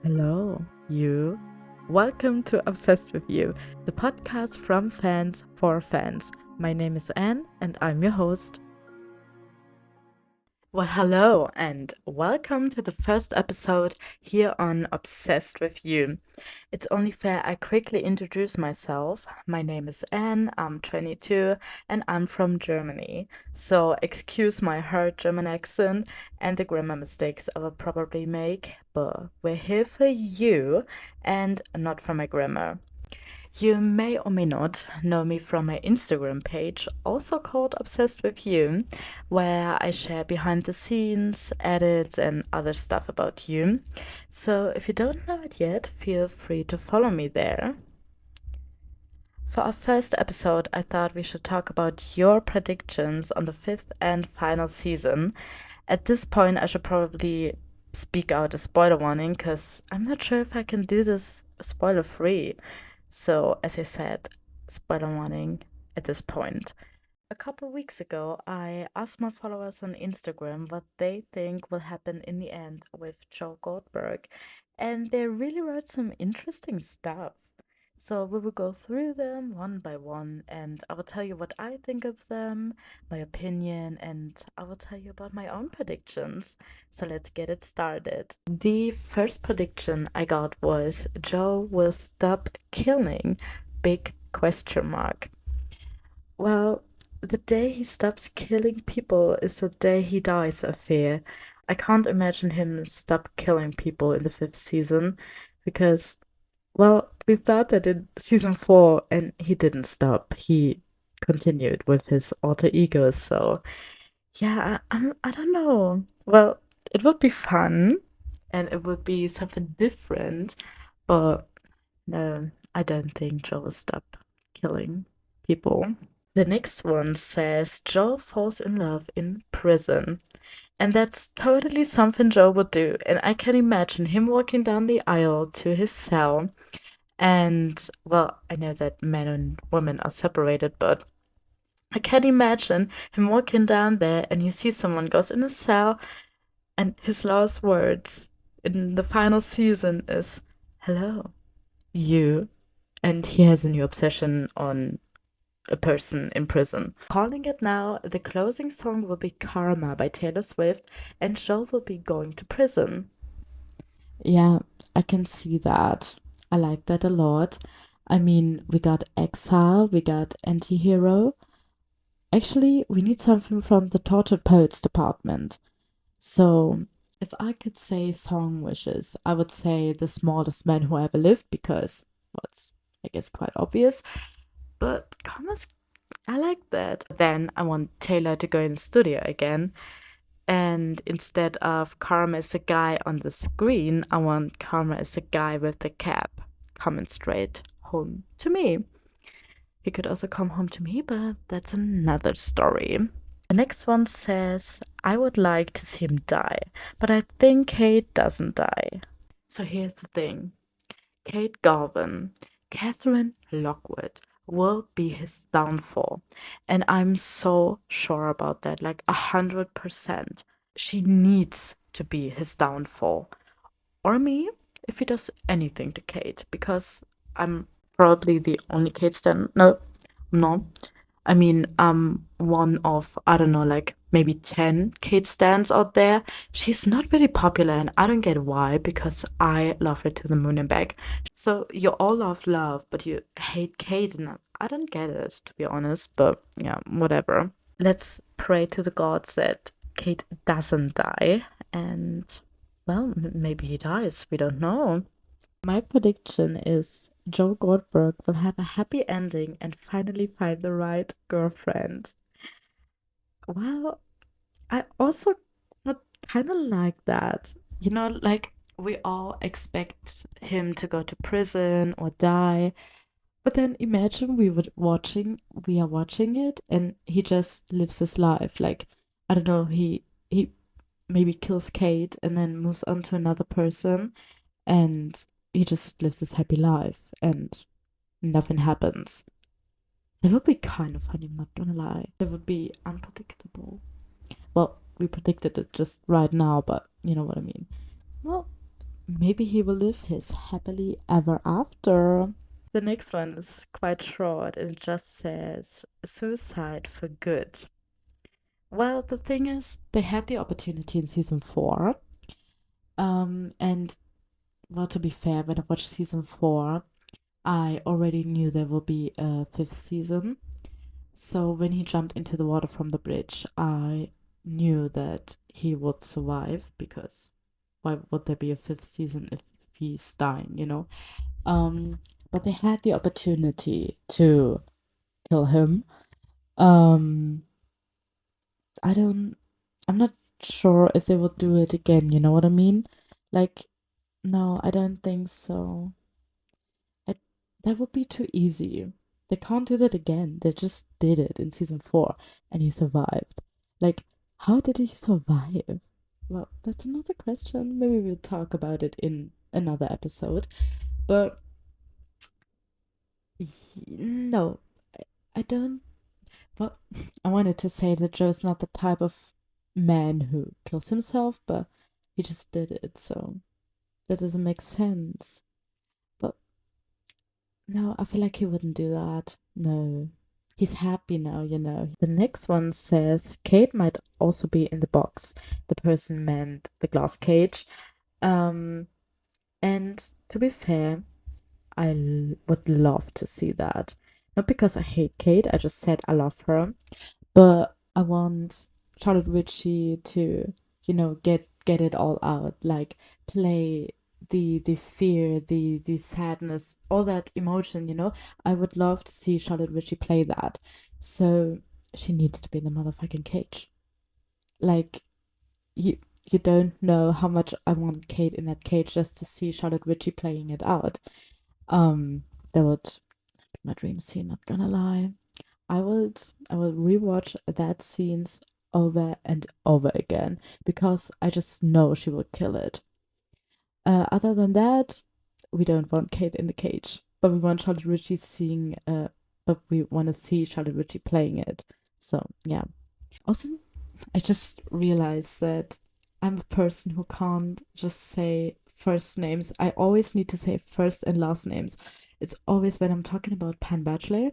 Hello, you. Welcome to Obsessed with You, the podcast from fans for fans. My name is Anne, and I'm your host. Well, hello, and welcome to the first episode here on Obsessed with You. It's only fair I quickly introduce myself. My name is Anne, I'm 22, and I'm from Germany. So, excuse my hard German accent and the grammar mistakes I will probably make, but we're here for you and not for my grammar. You may or may not know me from my Instagram page, also called Obsessed with You, where I share behind the scenes, edits, and other stuff about you. So if you don't know it yet, feel free to follow me there. For our first episode, I thought we should talk about your predictions on the fifth and final season. At this point, I should probably speak out a spoiler warning because I'm not sure if I can do this spoiler free. So, as I said, spoiler warning at this point. A couple weeks ago, I asked my followers on Instagram what they think will happen in the end with Joe Goldberg, and they really wrote some interesting stuff. So, we will go through them one by one, and I will tell you what I think of them, my opinion, and I will tell you about my own predictions. So, let's get it started. The first prediction I got was Joe will stop killing. Big question mark. Well, the day he stops killing people is the day he dies, I fear. I can't imagine him stop killing people in the fifth season because, well, we thought that in season four and he didn't stop. He continued with his alter ego, so yeah, I don't know. Well, it would be fun and it would be something different, but no, I don't think Joe will stop killing people. The next one says Joe falls in love in prison. And that's totally something Joe would do. And I can imagine him walking down the aisle to his cell. And, well, I know that men and women are separated, but I can imagine him walking down there and he sees someone goes in a cell, and his last words in the final season is, "Hello, you." And he has a new obsession on a person in prison. Calling it now, the closing song will be Karma by Taylor Swift, and Joe will be going to prison. Yeah, I can see that. I like that a lot. I mean, we got Exile, we got Antihero. Actually, we need something from the Tortured Poets department. So, if I could say song wishes, I would say The Smallest Man Who Ever Lived because, well, it's, I guess, quite obvious. But Karma's I like that. Then I want Taylor to go in the studio again. And instead of Karma as a guy on the screen, I want Karma as a guy with the cap coming straight home to me. He could also come home to me, but that's another story. The next one says, I would like to see him die, but I think Kate doesn't die. So here's the thing. Kate Garvin, Catherine Lockwood will be his downfall. And I'm so sure about that, like 100%. She needs to be his downfall. Or me, if he does anything to Kate, because I'm probably the only Kate stan. No, I'm not. I mean, one of, I don't know, like maybe 10 Kate stans out there. She's not very popular, and I don't get why, because I love her to the moon and back. So you all love, but you hate Kate, and I don't get it, to be honest, but yeah, whatever. Let's pray to the gods that Kate doesn't die, and well, maybe he dies, we don't know. My prediction is Joe Goldberg will have a happy ending and finally find the right girlfriend. Well, I also kind of like that. You know, like we all expect him to go to prison or die, but then imagine we are watching it, and he just lives his life. Like, I don't know, he maybe kills Kate and then moves on to another person, and he just lives his happy life, and nothing happens. That would be kind of funny, I'm not gonna lie. That would be unpredictable. Well, we predicted it just right now, but you know what I mean. Well, maybe he will live his happily ever after. The next one is quite short. It just says suicide for good. Well, the thing is, they had the opportunity in season 4. And well, to be fair, when I watched season 4, I already knew there will be a 5th season. So when he jumped into the water from the bridge, I knew that he would survive, because why would there be a 5th season if he's dying, you know? But they had the opportunity to kill him. Um, I'm not sure if they would do it again, you know what I mean? Like, no, I don't think so. I, that would be too easy. They can't do that again. They just did it in season 4 and he survived. Like, how did he survive? Well, that's another question. Maybe we'll talk about it in another episode. But no, I don't. Well, I wanted to say that Joe's not the type of man who kills himself, but he just did it, so that doesn't make sense. But no, I feel like he wouldn't do that. No. He's happy now, you know. The next one says Kate might also be in the box. The person meant the glass cage. Um, and to be fair, would love to see that. Not because I hate Kate, I just said I love her, but I want Charlotte Ritchie to, get it all out, like play the fear, the sadness, all that emotion, I would love to see Charlotte Ritchie play that. So she needs to be in the motherfucking cage. Like, you you don't know how much I want Kate in that cage just to see Charlotte Ritchie playing it out. Um, that would be my dream scene, not gonna lie. I will rewatch that scenes over and over again because I just know she will kill it. Other than that, we don't want Kate in the cage, but we want Charlotte Ritchie seeing. But we want to see Charlotte Ritchie playing it. So yeah. Also, I just realized that I'm a person who can't just say first names. I always need to say first and last names. It's always when I'm talking about Penn Badgley.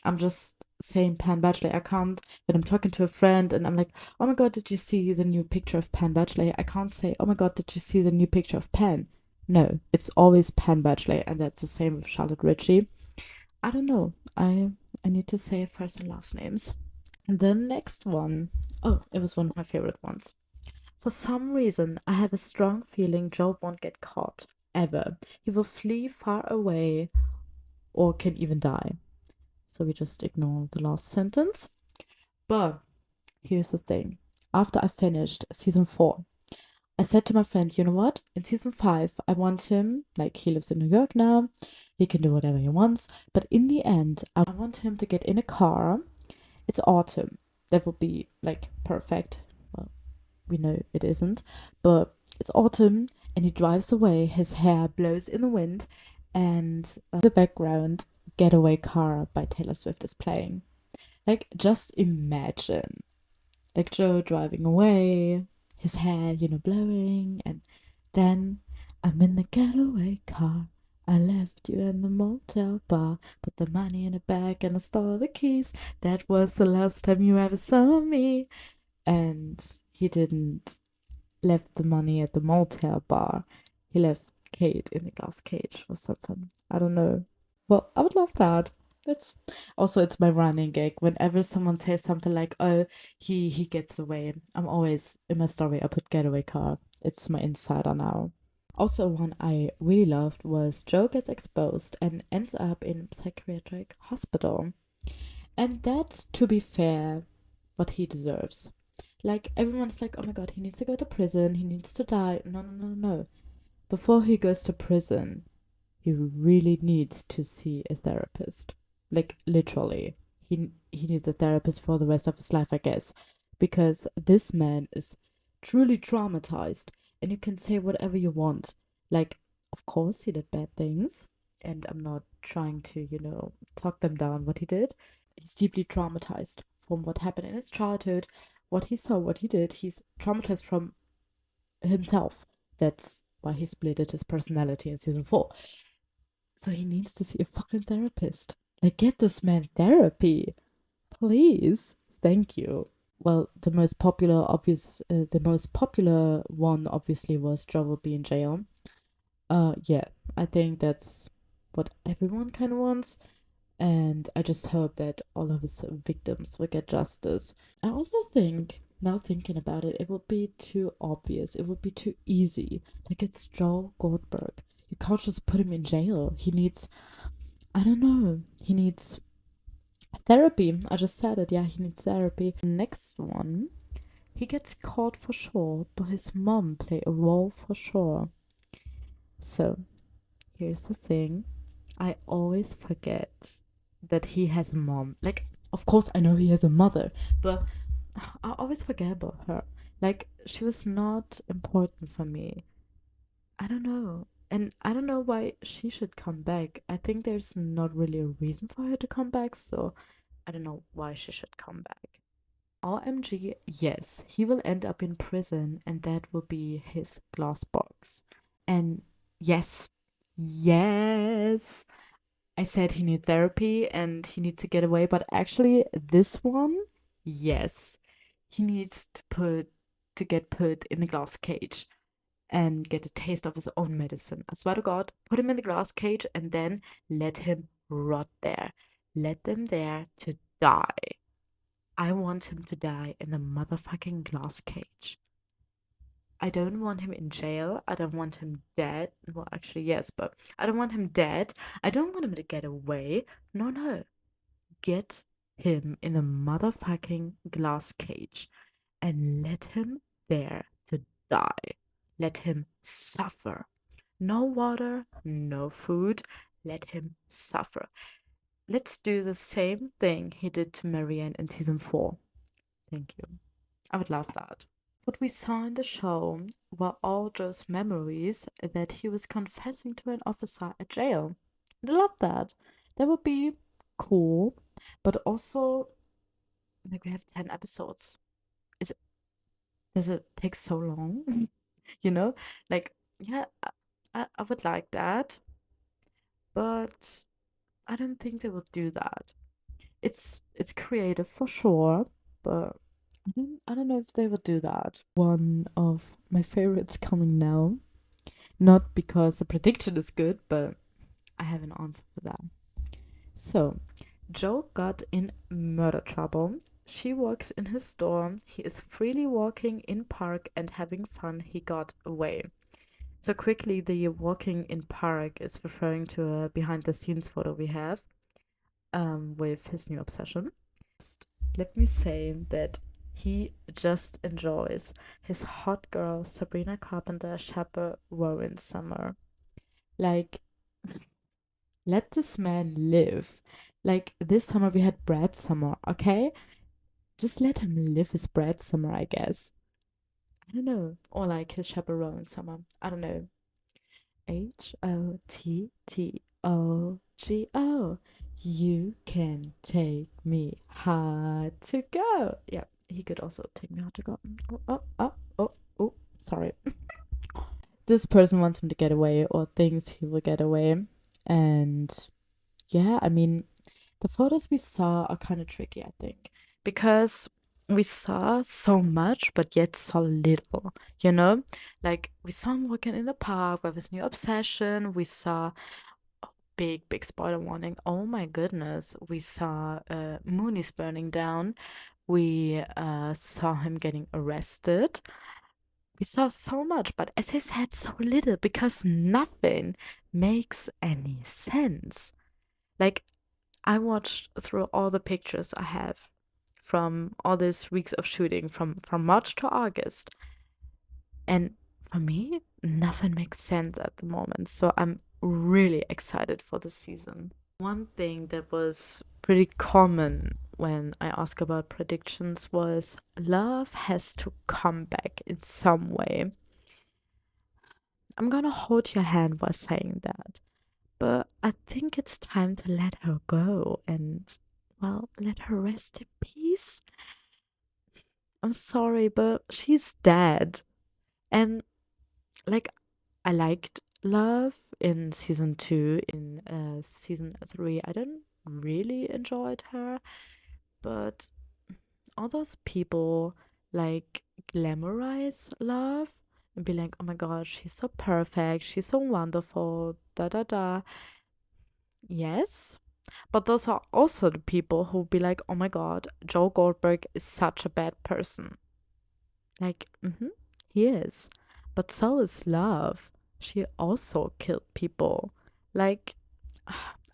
I'm just saying Penn Badgley. I can't, when I'm talking to a friend and I'm like, oh my god, did you see the new picture of Penn Badgley? I can't say, oh my god, did you see the new picture of Penn? No, it's always Penn Badgley, and that's the same with Charlotte Ritchie. I don't know. I need to say first and last names. The next one, oh, it was one of my favorite ones. For some reason, I have a strong feeling Joe won't get caught, ever. He will flee far away or can even die. So we just ignore the last sentence. But here's the thing. After I finished season 4, I said to my friend, you know what? In season 5, I want him, like he lives in New York now, he can do whatever he wants. But in the end, I want him to get in a car. It's autumn. That would be like perfect. Well, we know it isn't. But it's autumn and he drives away. His hair blows in the wind. And the background, Getaway Car by Taylor Swift is playing. Like, just imagine, like Joe driving away, his hair, blowing, and then I'm in the getaway car. I left you in the motel bar, put the money in a bag and I stole the keys. That was the last time you ever saw me. And he didn't left the money at the motel bar. He left Kate in the glass cage or something. I don't know. Well, I would love that. That's also, it's my running gag. Whenever someone says something like, "Oh, he gets away," I'm always in my story. I put getaway car. It's my insider now. Also, one I really loved was Joe gets exposed and ends up in psychiatric hospital, and that's, to be fair, what he deserves. Like, everyone's like, "Oh my god, he needs to go to prison. He needs to die." No, no, no, no. Before he goes to prison, he really needs to see a therapist. Like, literally. He needs a therapist for the rest of his life, I guess. Because this man is truly traumatized. And you can say whatever you want. Like, of course, he did bad things. And I'm not trying to, talk them down what he did. He's deeply traumatized from what happened in his childhood, what he saw, what he did. He's traumatized from himself. That's why he splitted his personality in season 4. So he needs to see a fucking therapist. Like, get this man therapy. Please. Thank you. Well, the most popular one obviously was Joe will be in jail. Yeah, I think that's what everyone kind of wants. And I just hope that all of his victims will get justice. I also think, now thinking about it, it would be too obvious. It would be too easy. Like, it's Joe Goldberg. You can't just put him in jail. He needs, I don't know, he needs therapy. I just said it. Yeah, he needs therapy. Next one, he gets caught for sure, but his mom play a role for sure. So, here's the thing. I always forget that he has a mom. Like, of course, I know he has a mother, but I always forget about her. Like, she was not important for me. I don't know. And I don't know why she should come back. I think there's not really a reason for her to come back, so I don't know why she should come back. OMG, yes, he will end up in prison, and that will be his glass box. And yes, yes, I said he needs therapy and he needs to get away, but actually, this one, yes, he needs to get put in a glass cage and get a taste of his own medicine. I swear to God, put him in the glass cage and then let him rot there. Let them there to die. I want him to die in the motherfucking glass cage. I don't want him in jail. I don't want him dead. Well, actually, yes, but I don't want him dead. I don't want him to get away. No, no. Get him in the motherfucking glass cage and let him there to die. Let him suffer. No water, no food. Let him suffer. Let's do the same thing he did to Marianne in season 4. Thank you. I would love that. What we saw in the show were all Joe's memories that he was confessing to an officer at jail. I love that. That would be cool, but also, like, we have 10 episodes. Does it take so long? You know? Like, yeah, I would like that, but I don't think they would do that. It's creative for sure, but I don't know if they would do that. One of my favorites coming now. Not because the prediction is good, but I have an answer for that. So, Joe got in murder trouble. She works in his store. He is freely walking in park and having fun. He got away. So quickly, the walking in park is referring to a behind the scenes photo we have with his new obsession. Let me say that he just enjoys his hot girl Sabrina Carpenter Chaper Warren summer. Like, let this man live. Like, this summer we had Brad summer, okay? Just let him live his Brad summer, I guess. I don't know. Or like his chaperone summer. I don't know. HOTTOGO. You can take me hard to go. Yeah, he could also take me hard to go. Oh, sorry. This person wants him to get away or thinks he will get away. And yeah, I mean, the photos we saw are kind of tricky, I think, because we saw so much, but yet so little, you know? Like, we saw him walking in the park with his new obsession. We saw, oh, big spoiler warning. Oh my goodness. We saw Mooney's burning down. We saw him getting arrested. We saw so much, but as I said, so little because nothing makes any sense. Like, I watched through all the pictures I have from all these weeks of shooting from March to August. And for me, nothing makes sense at the moment. So I'm really excited for the season. One thing that was pretty common when I ask about predictions was love has to come back in some way. I'm gonna hold your hand while saying that. But I think it's time to let her go and, well, let her rest in peace. I'm sorry, but she's dead. And, like, I liked Love in season 2. In season 3, I didn't really enjoyed her, but all those people like glamorize Love and be like, oh my god, she's so perfect, she's so wonderful, da da da. Yes, but those are also the people who be like, oh my god, Joe Goldberg is such a bad person. Like, he is. But so is Love. She also killed people. Like,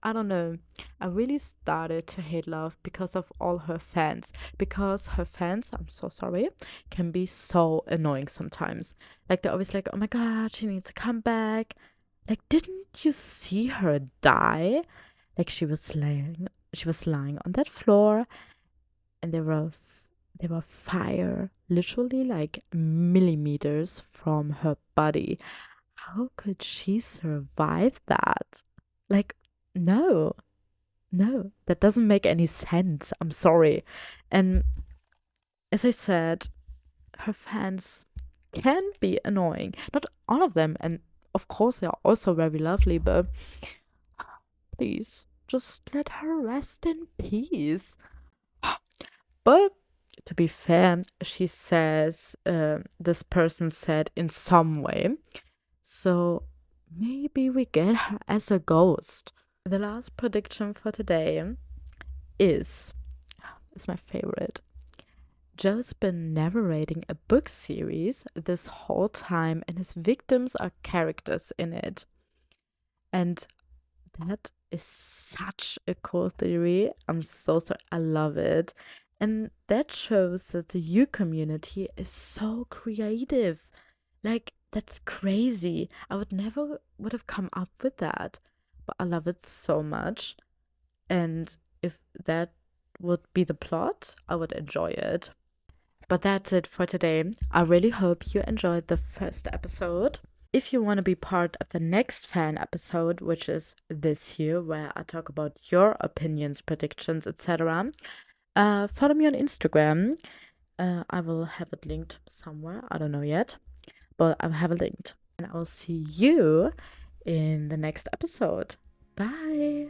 I don't know. I really started to hate Love because of all her fans. Because her fans, I'm so sorry, can be so annoying sometimes. Like, they're always like, oh my god, she needs to come back. Like, didn't you see her die? Like, she was lying on that floor, and there were fire literally like millimeters from her body. How could she survive that? Like, no, no, that doesn't make any sense. I'm sorry. And as I said, her fans can be annoying. Not all of them, and of course they are also very lovely, but please just let her rest in peace. But to be fair, she says this person said in some way. So maybe we get her as a ghost. The last prediction for today is my favorite. Joe's been narrating a book series this whole time, and his victims are characters in it. And that is such a cool theory. I'm so sorry. I love it. And that shows that the You community is so creative. Like, that's crazy. I would have come up with that. But I love it so much. And if that would be the plot, I would enjoy it. But that's it for today. I really hope you enjoyed the first episode. If you want to be part of the next fan episode, which is this year, where I talk about your opinions, predictions, etc., follow me on Instagram. I will have it linked somewhere. I don't know yet, but I'll have it linked. And I will see you in the next episode. Bye.